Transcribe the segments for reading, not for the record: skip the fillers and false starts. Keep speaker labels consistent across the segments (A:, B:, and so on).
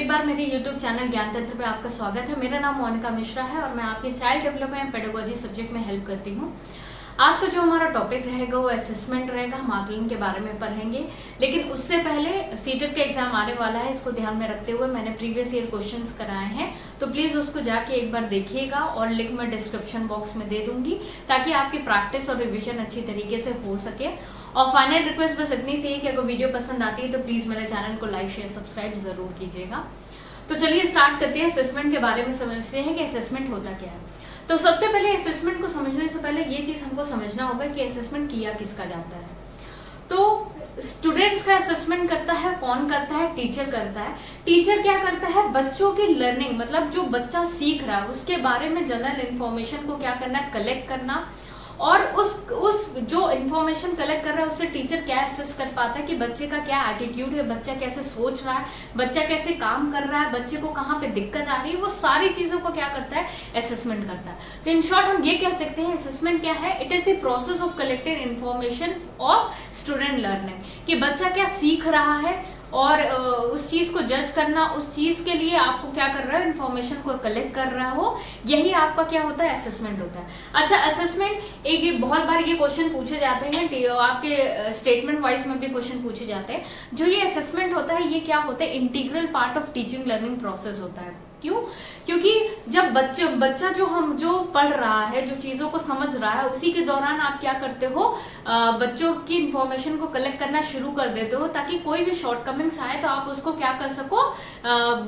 A: एक बार मेरे YouTube channel ज्ञान तंत्र पे आपका स्वागत है। मेरा नाम मोनिका मिश्रा है और मैं आपकी स्टाइल डेवलपमेंट पेडागोजी सब्जेक्ट में हेल्प करती हूँ। आज का जो हमारा टॉपिक रहेगा वो असेसमेंट रहेगा। हम आकलन के बारे में पढ़ेंगे, लेकिन उससे पहले सीटेट का एग्जाम आने वाला है। इसको ध्यान में रखते हुए मैंने प्रीवियस ईयर क्वेश्चंस कराए हैं, तो प्लीज उसको जाके एक बार देखिएगा और लिंक मैं डिस्क्रिप्शन बॉक्स में दे दूंगी ताकि आपकी प्रैक्टिस और रिविजन अच्छी तरीके से हो सके। और फाइनल रिक्वेस्ट बस इतनी सी है कि अगर वीडियो पसंद आती है तो प्लीज मेरे चैनल को लाइक शेयर सब्सक्राइब जरूर कीजिएगा। तो चलिए स्टार्ट करते हैं। असेसमेंट के बारे में समझते हैं कि असेसमेंट होता क्या है। तो सबसे पहले असेसमेंट को समझने से पहले ये चीज हमको समझना होगा कि असेसमेंट किया किसका जाता है। तो स्टूडेंट्स का असेसमेंट करता है कौन करता है? टीचर करता है। टीचर क्या करता है? बच्चों की लर्निंग, मतलब जो बच्चा सीख रहा है उसके बारे में जनरल इंफॉर्मेशन को क्या करना है? कलेक्ट करना। और उस जो इन्फॉर्मेशन कलेक्ट कर रहा है उससे टीचर क्या असेस कर पाता है कि बच्चे का क्या एटीट्यूड है, बच्चा कैसे सोच रहा है, बच्चा कैसे काम कर रहा है, बच्चे को कहाँ पे दिक्कत आ रही है, वो सारी चीजों को क्या करता है? असेसमेंट करता है। तो इन शॉर्ट हम ये कह सकते हैं असेसमेंट क्या है? It is the process of collected information of student learning, कि बच्चा क्या सीख रहा है और उस चीज को जज करना, उस चीज के लिए आपको क्या कर रहा है? इन्फॉर्मेशन को कलेक्ट कर रहा हो, यही आपका क्या होता है? असेसमेंट होता है। अच्छा, असेसमेंट एक बहुत बार ये क्वेश्चन पूछे जाते हैं, आपके स्टेटमेंट वाइज में भी क्वेश्चन पूछे जाते हैं। जो ये असेसमेंट होता है ये क्या होता है? Integral part of teaching learning process होता है। क्यों? क्योंकि जब बच्चा जो पढ़ रहा है, जो चीजों को समझ रहा है, उसी के दौरान आप क्या करते हो? बच्चों की इंफॉर्मेशन को कलेक्ट करना शुरू कर देते हो ताकि कोई भी शॉर्टकमिंग्स आए तो आप उसको क्या कर सको?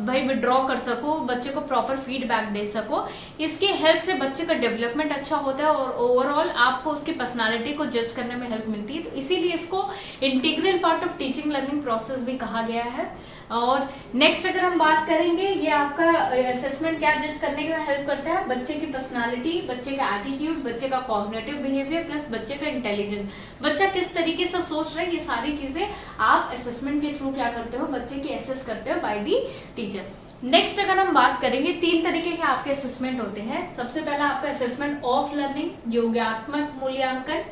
A: भाई विड्रॉ कर सको, बच्चे को प्रॉपर फीडबैक दे सको। इसके हेल्प से बच्चे का डेवलपमेंट अच्छा होता है और ओवरऑल आपको उसकी पर्सनालिटी को जज करने में हेल्प मिलती है। तो इसीलिए इसको integral part of teaching learning process भी कहा गया है। और नेक्स्ट अगर हम बात करेंगे, ये आपका असेसमेंट क्या जज करने में हेल्प करता है? बच्चे की पर्सनालिटी, बच्चे का एटीट्यूड, बच्चे का कॉग्निटिव बिहेवियर प्लस बच्चे का इंटेलिजेंस, बच्चा किस तरीके से सोच रहा है, ये सारी चीजें आप असेसमेंट के थ्रू क्या करते हो? बच्चे की असेस करते हो बाय दी टीचर। नेक्स्ट अगर हम बात करेंगे, 3 तरीके के आपके असेसमेंट होते हैं। सबसे पहला आपका असेसमेंट ऑफ लर्निंग, योगात्मक मूल्यांकन,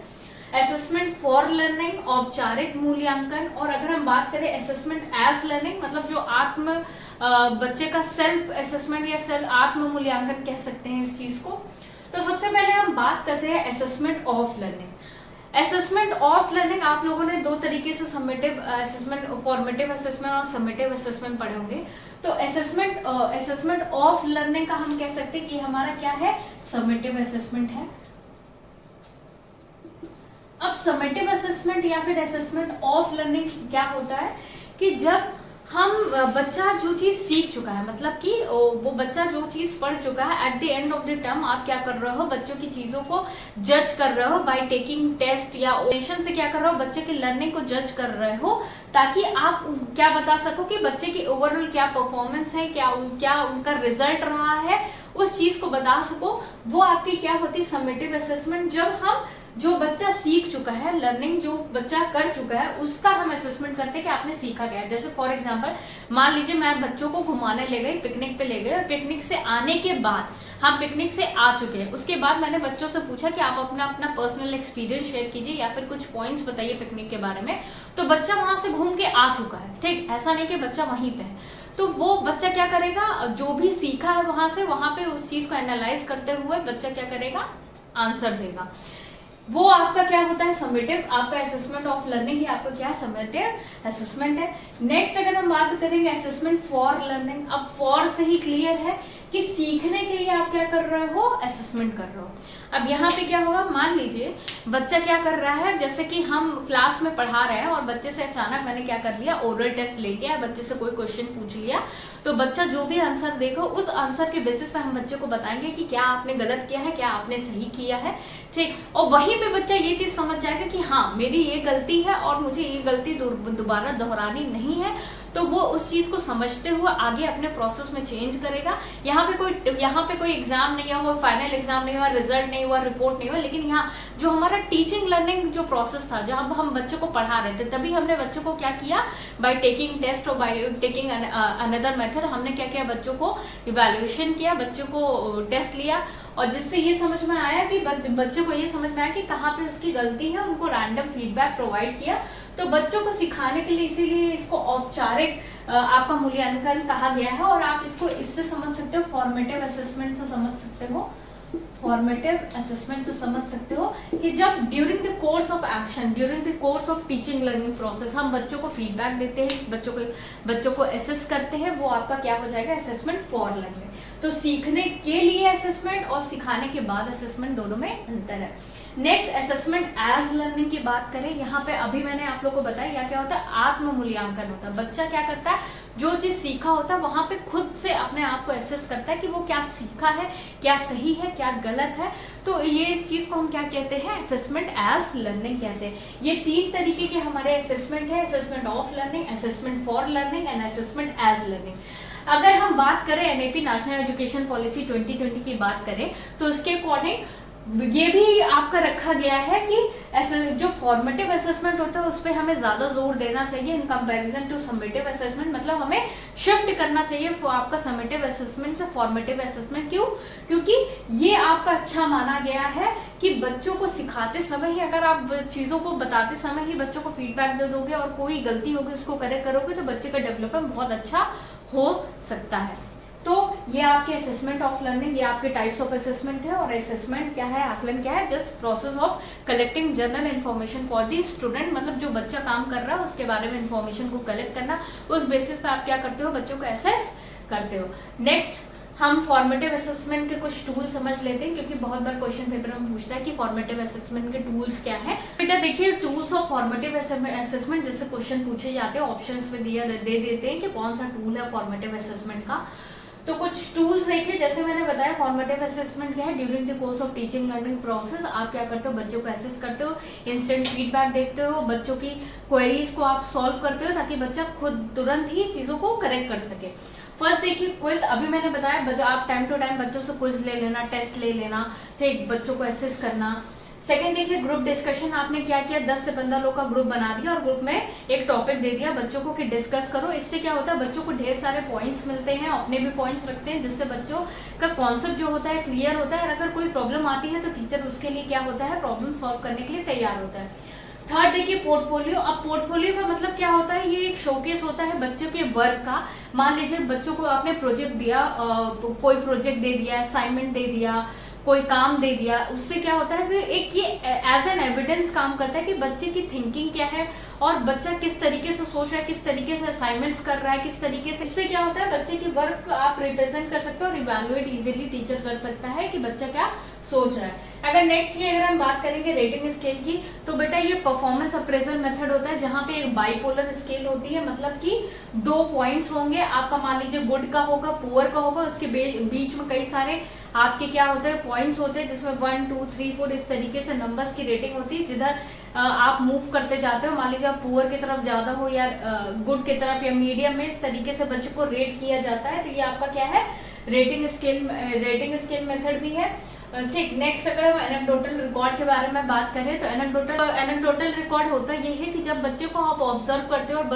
A: असेसमेंट फॉर लर्निंग, औपचारिक मूल्यांकन, और अगर हम बात करें असेसमेंट एज लर्निंग, मतलब जो बच्चे का सेल्फ असेसमेंट या आत्म मूल्यांकन कह सकते हैं इस चीज को। तो सबसे पहले हम बात करते हैं assessment of learning. Assessment of learning आप लोगों ने 2 तरीके से समेटिव असेसमेंट, फॉर्मेटिव असेसमेंट और समेटिव असेसमेंट पढ़े होंगे। तो असेसमेंट ऑफ लर्निंग का हम कह सकते हैं कि हमारा क्या है? समेटिव असेसमेंट है। अब समेटिव असेसमेंट या फिर असेसमेंट ऑफ लर्निंग क्या होता है कि जब हम बच्चा जो चीज सीख चुका है, मतलब कि वो बच्चा जो चीज पढ़ चुका है, at the end of the term आप क्या कर रहे हो? बच्चों की चीजों को जज कर रहे हो बाय टेकिंग टेस्ट या ओरेशन से क्या कर रहे हो? बच्चे की लर्निंग को जज कर रहे हो ताकि आप क्या बता सको कि बच्चे की ओवरऑल क्या परफॉर्मेंस है, क्या उनका रिजल्ट रहा है, उस चीज को बता सको। वो आपकी क्या होती है? Summative assessment. जब हम जो बच्चा सीख चुका है, लर्निंग जो बच्चा कर चुका है, उसका हम असेसमेंट करते हैं कि आपने सीखा क्या है। जैसे फॉर एग्जांपल मान लीजिए मैं बच्चों को घुमाने ले गई, पिकनिक पे ले गए, और पिकनिक से आने के बाद हम पिकनिक से आ चुके हैं, उसके बाद मैंने बच्चों से पूछा कि आप अपना पर्सनल एक्सपीरियंस शेयर कीजिए या फिर कुछ पॉइंट्स बताइए पिकनिक के बारे में। तो बच्चा वहां से घूम के आ चुका है, ठीक, ऐसा नहीं कि बच्चा वहीं पे है। तो वो बच्चा क्या करेगा? जो भी सीखा है वहां पे उस चीज को एनालाइज करते हुए बच्चा क्या करेगा? आंसर देगा। वो आपका क्या होता है? समेटिव। आपका असेसमेंट ऑफ लर्निंग ही आपका क्या? समेटिव असेसमेंट है। नेक्स्ट अगर हम बात करेंगे असेसमेंट फॉर लर्निंग। अब फॉर से ही क्लियर है कि सीखने के लिए आप क्या कर रहे हो? असेसमेंट कर रहे हो। अब यहाँ पे क्या होगा? मान लीजिए बच्चा क्या कर रहा है, जैसे कि हम क्लास में पढ़ा रहे हैं और बच्चे से अचानक मैंने क्या कर लिया? ओरल टेस्ट ले लिया, बच्चे से कोई क्वेश्चन पूछ लिया। तो बच्चा जो भी आंसर देगा उस आंसर के बेसिस पे हम बच्चे को बताएंगे कि क्या आपने गलत किया है, क्या आपने सही किया है, ठीक। और वहीं पे बच्चा ये चीज समझ जाएगा कि हाँ मेरी ये गलती है और मुझे ये गलती दोबारा दोहरानी नहीं है। तो वो उस चीज को समझते हुए आगे अपने प्रोसेस में चेंज करेगा। यहाँ पे कोई एग्जाम नहीं हुआ, फाइनल एग्जाम नहीं हुआ, रिजल्ट नहीं हुआ, रिपोर्ट नहीं हुआ, लेकिन यहाँ जो हमारा टीचिंग लर्निंग जो प्रोसेस था, जब हम बच्चों को पढ़ा रहे थे, तभी हमने बच्चों को क्या किया? बाय टेकिंग टेस्ट और बाय टेकिंग अनदर मेथड हमने क्या किया? बच्चों को इवैल्यूएशन किया, बच्चों को टेस्ट लिया और जिससे ये समझ में आया कि बच्चों को ये समझ में आया कि कहाँ पे उसकी गलती है, उनको रैंडम फीडबैक प्रोवाइड किया। तो बच्चों को सिखाने के लिए इसीलिए इसको औपचारिक आपका मूल्यांकन कहा गया है। और आप इसको इससे समझ सकते हो, फॉर्मेटिव असेसमेंट से समझ सकते हो, फॉर्मेटिव असेसमेंट से समझ सकते हो कि जब during the course of action, during the course of teaching learning process हम बच्चों को फीडबैक देते हैं, बच्चों को असेस करते हैं, वो आपका क्या हो जाएगा, असेसमेंट फॉर लर्निंग। तो सीखने के लिए असेसमेंट और सिखाने के बाद असेसमेंट, दोनों में अंतर है। नेक्स्ट, असेसमेंट एज लर्निंग की बात करें, यहाँ पे अभी मैंने आप लोगों को बताया क्या होता है, आत्म मूल्यांकन होता है। बच्चा क्या करता है, जो चीज सीखा होता है वहां पे खुद से अपने आप को असेस करता है कि वो क्या सीखा है, क्या सही है, क्या गलत है। तो ये इस चीज को हम क्या कहते हैं, असेसमेंट एज लर्निंग कहते हैं। ये 3 तरीके के हमारे असेसमेंट है, assessment of learning, assessment for learning and assessment as learning. अगर हम बात करें एनएपी नेशनल एजुकेशन पॉलिसी 2020 की बात करें तो उसके अकॉर्डिंग ये भी आपका रखा गया है कि ऐसे जो फॉर्मेटिव असेसमेंट होता है उस पर हमें ज्यादा जोर देना चाहिए in comparison to summative assessment. मतलब हमें शिफ्ट करना चाहिए आपका समेटिव असेसमेंट से फॉर्मेटिव असेसमेंट। क्यों? क्योंकि ये आपका अच्छा माना गया है कि बच्चों को सिखाते समय ही, अगर आप चीजों को बताते समय ही बच्चों को फीडबैक दे दोगे और कोई गलती होगी उसको करेक्ट करोगे तो बच्चे का डेवलपमेंट बहुत अच्छा हो सकता है। तो ये आपके असेसमेंट ऑफ लर्निंग, ये आपके टाइप्स ऑफ असेसमेंट है। और असेसमेंट क्या है, आकलन क्या है, just process of collecting general information for the student. मतलब जो बच्चा काम कर रहा है उसके बारे में इन्फॉर्मेशन को कलेक्ट करना, उस बेसिस पे आप क्या करते हो, बच्चों को असेस करते हो। नेक्स्ट, हम फॉर्मेटिव असेसमेंट के कुछ टूल समझ लेते हैं, क्योंकि बहुत बार क्वेश्चन पेपर में पूछता है कि फॉर्मेटिव असेसमेंट के टूल्स क्या हैं। बेटा देखिए, टूल्स ऑफ फॉर्मेटिव असेसमेंट जैसे क्वेश्चन पूछे जाते हैं, ऑप्शंस में दे देते हैं कि कौन सा टूल है फॉर्मेटिव असेसमेंट का। तो कुछ टूल्स देखिए, जैसे मैंने बताया फॉर्मेटिव असेसमेंट क्या है, during the course of teaching learning process आप क्या करते हो, बच्चों को असेस करते हो, इंस्टेंट फीडबैक देखते हो, बच्चों की क्वेरीज को आप सॉल्व करते हो ताकि बच्चा खुद तुरंत ही चीजों को करेक्ट कर सके। फर्स्ट देखिए क्विज, अभी मैंने बताया आप टाइम टू टाइम बच्चों से क्विज ले लेना, टेस्ट ले लेना, ठीक, बच्चों को असेस करना। सेकंड देखिए ग्रुप डिस्कशन, आपने क्या किया, 10 से 15 लोग का ग्रुप बना दिया और ग्रुप में एक टॉपिक दे दिया बच्चों को कि डिस्कस करो। इससे क्या होता है, बच्चों को ढेर सारे पॉइंट्स मिलते हैं, अपने भी पॉइंट्स रखते हैं, जिससे बच्चों का कॉन्सेप्ट जो होता है क्लियर होता है। और अगर कोई प्रॉब्लम आती है तो टीचर उसके लिए क्या होता है, प्रॉब्लम सॉल्व करने के लिए तैयार होता है। थर्ड देखिए पोर्टफोलियो। अब पोर्टफोलियो का मतलब क्या होता है, ये एक शोकेस होता है बच्चों के वर्क का। मान लीजिए बच्चों को आपने प्रोजेक्ट दिया, कोई प्रोजेक्ट दे दिया, असाइनमेंट दे दिया, कोई काम दे दिया, उससे क्या होता है कि एक ये एज एन एविडेंस काम करता है कि बच्चे की थिंकिंग क्या है और बच्चा किस तरीके से सोच रहा है, किस तरीके से असाइनमेंट्स कर रहा है, किस तरीके से। इससे क्या होता है, बच्चे की वर्क आप रिप्रेजेंट कर सकते हो और इवैल्यूएट इजीली टीचर कर सकता है कि बच्चा क्या सोच रहा है। अगर नेक्स्ट की अगर हम बात करेंगे रेटिंग स्केल की, तो बेटा ये परफॉर्मेंस अप्रेजल मेथड होता है जहां पे एक बाइपोलर स्केल होती है, मतलब कि 2 पॉइंट्स होंगे आपका, मान लीजिए गुड का होगा, पुअर का होगा, उसके बीच में कई सारे आपके क्या होते हैं, पॉइंट्स होते हैं, जिसमें 1 2 3 4 इस तरीके से नंबर्स की रेटिंग होती है। जिधर आप मूव करते जाते हो, मान लीजिए आप पुअर की तरफ ज्यादा हो या गुड की तरफ या मीडियम में, इस तरीके से बच्चों को रेट किया जाता है। तो ये आपका क्या है, रेटिंग स्केल मेथड भी है, ठीक। नेक्स्ट अगर हम एनेक्डोटल रिकॉर्ड के बारे में बात करें तो एनेक्डोटल रिकॉर्ड होता ये है कि जब बच्चे को आप ऑब्जर्व करते हो और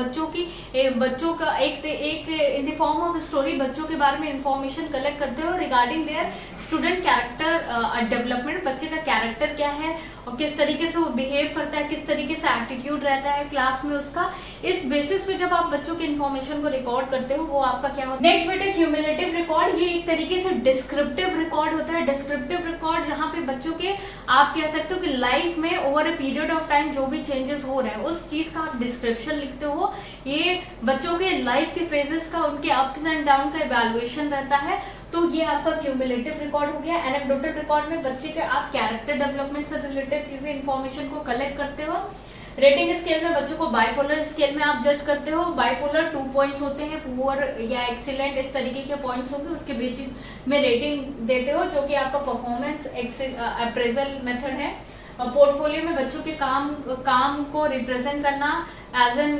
A: बच्चों का एक in the form of story बच्चों के बारे में इंफॉर्मेशन कलेक्ट करते हो regarding their student character development, बच्चे का कैरेक्टर क्या है और किस तरीके से वो बिहेव करता है, किस तरीके से एटीट्यूड रहता है क्लास में उसका। इस बेसिस पे जब आप बच्चों के इन्फॉर्मेशन को रिकॉर्ड करते हो वो आपका क्या होता है। नेक्स्ट बेटे क्यूमुलेटिव रिकॉर्ड, ये एक तरीके से डिस्क्रिप्टिव रिकॉर्ड होता है। डिस्क्रिप्टिव रिकॉर्ड जहाँ पे बच्चों के आप कह सकते हो कि लाइफ में over a period of time जो भी चेंजेस हो रहे हैं उस चीज का आप डिस्क्रिप्शन लिखते हो। ये बच्चों के लाइफ के फेजेस का, उनके अप्स एंड डाउन का इवैल्यूएशन रहता है। तो ये आपका क्यूमुलेटिव रिकॉर्ड हो गया। एनेक्डोटल रिकॉर्ड में बच्चे के आप कैरेक्टर डेवलपमेंट से रिलेटेड चीजें इंफॉर्मेशन को कलेक्ट करते हो। रेटिंग स्केल में बच्चों को बाइपोलर स्केल में आप जज करते हो। बाइपोलर 2 पॉइंट्स होते हैं, पुअर या एक्सीलेंट, इस तरीके के पॉइंट्स होंगे, उसके बीच में रेटिंग देते हो, जो कि आपका परफॉर्मेंस अप्रेजल मेथड है। पोर्टफोलियो में बच्चों के काम को रिप्रेजेंट करना as an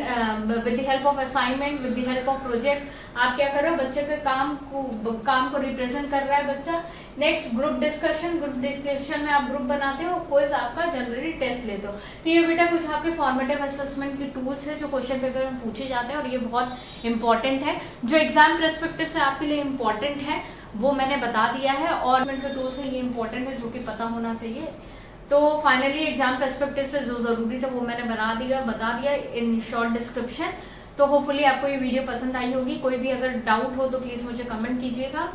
A: with the help of assignment, with the help of project, आप क्या कर रहे हो, बच्चे के काम को रिप्रेजेंट कर रहा है बच्चा। नेक्स्ट ग्रुप डिस्कशन में आप ग्रुप बनाते हो, क्विज आपका जनरली टेस्ट लेते हो। तो ये बेटा कुछ आपके फॉर्मेटिव असेसमेंट के टूल्स है जो क्वेश्चन पेपर में पूछे जाते हैं और ये बहुत इंपॉर्टेंट है, जो एग्जाम पर्सपेक्टिव से आपके लिए इंपॉर्टेंट है। वो मैंने बता दिया है, और के टूल्स हैं ये इंपॉर्टेंट है जो कि पता होना चाहिए। तो फाइनली एग्जाम पर्सपेक्टिव से जो ज़रूरी था वो मैंने बता दिया इन शॉर्ट डिस्क्रिप्शन। तो होपफुली आपको ये वीडियो पसंद आई होगी। कोई भी अगर डाउट हो तो प्लीज़ मुझे कमेंट कीजिएगा,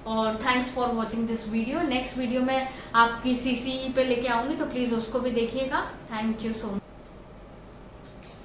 A: और thanks for watching this video. Next video में आपकी CCE पे लेके आऊँगी, तो प्लीज़ उसको भी देखिएगा। Thank you so much.